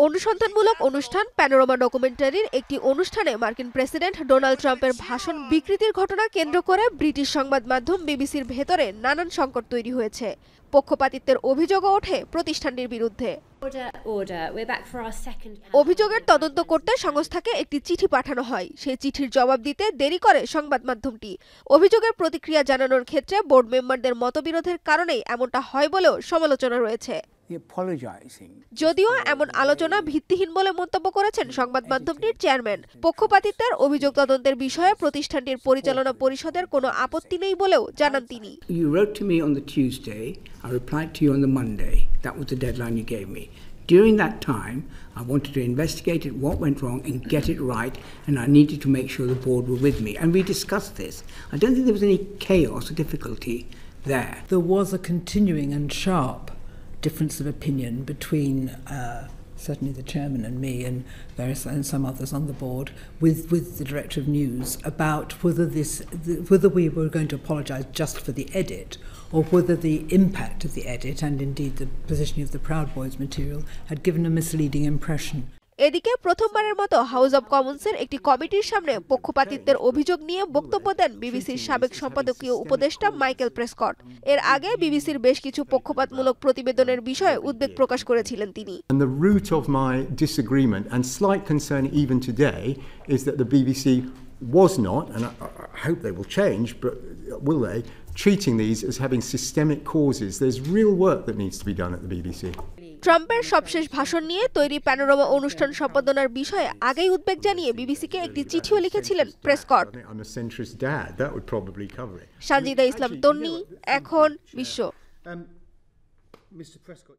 অনুসন্ধানমূলক অনুষ্ঠান প্যানোরামা ডকুমেন্টারির একটি অনুষ্ঠানে মার্কিন প্রেসিডেন্ট ডোনাল্ড ট্রাম্পের ভাষণ বিকৃতির ঘটনা কেন্দ্র করে ব্রিটিশ সংবাদ মাধ্যম বিবিসির ভেতরে নানান সংকট তৈরি হয়েছে। পক্ষপাতিত্বের অভিযোগও ওঠে প্রতিষ্ঠানটির বিরুদ্ধে। অভিযোগের তদন্ত করতে সংস্থাকে একটি চিঠি পাঠানো হয়। সেই চিঠির জবাব দিতে দেরি করে সংবাদ মাধ্যমটি। অভিযোগের প্রতিক্রিয়া জানানোর ক্ষেত্রে বোর্ড মেম্বারদের মতবিরোধের কারণেই এমনটা হয় বলেও সমালোচনা রয়েছে। যদিও এমন আলোচনা ভিত্তিহীন বলে মন্তব্য করেছেন সংবাদ মাধ্যমটির চেয়ারম্যান। পক্ষপাতিত্বের অভিযোগ তদন্তের বিষয়ে প্রতিষ্ঠানটির পরিচালনা পরিষদের কোনো আপত্তি নেই বলেও জানান তিনি। You wrote to me on the Tuesday, I replied to you on the Monday. That was the deadline you gave me. During that time, I wanted to investigate it, what went wrong, and get it right, and I needed to make sure the board were with me. And we discussed this. I don't think there was any chaos or difficulty there. There was a continuing and sharp difference of opinion between certainly the chairman and me and some others on the board with the director of news about whether we were going to apologise just for the edit or whether the impact of the edit and indeed the positioning of the Proud Boys material had given a misleading impression. এদিকে প্রথমবারের মতো house of কমন্সের একটি কমিটির সামনে পক্ষপাতিত্বের অভিযোগ নিয়ে বক্তব্য দেন বিবিসির সাবেক সম্পাদকীয় উপদেষ্টা মাইকেল প্রেসকট। এর আগে বিবিসির বেশ কিছু পক্ষপাতমূলক প্রতিবেদনের বিষয়ে উদ্বেগ প্রকাশ করেছিলেন তিনি। And the root of my disagreement and slight concern even today is that the BBC was not, and I hope they will change, but will they, treating these as having systemic causes. There's real work that needs to be done at the BBC. ট্রাম্পের সবশেষ ভাষণ নিয়ে তৈরি panorama অনুষ্ঠান সম্পাদনার বিষয়ে আগেই উদ্বেগ জানিয়ে বিবিসিকে একটি চিঠিও লিখেছিলেন প্রেসকট। সানজিদা ইসলাম তন্নি, এখন বিশ্ব।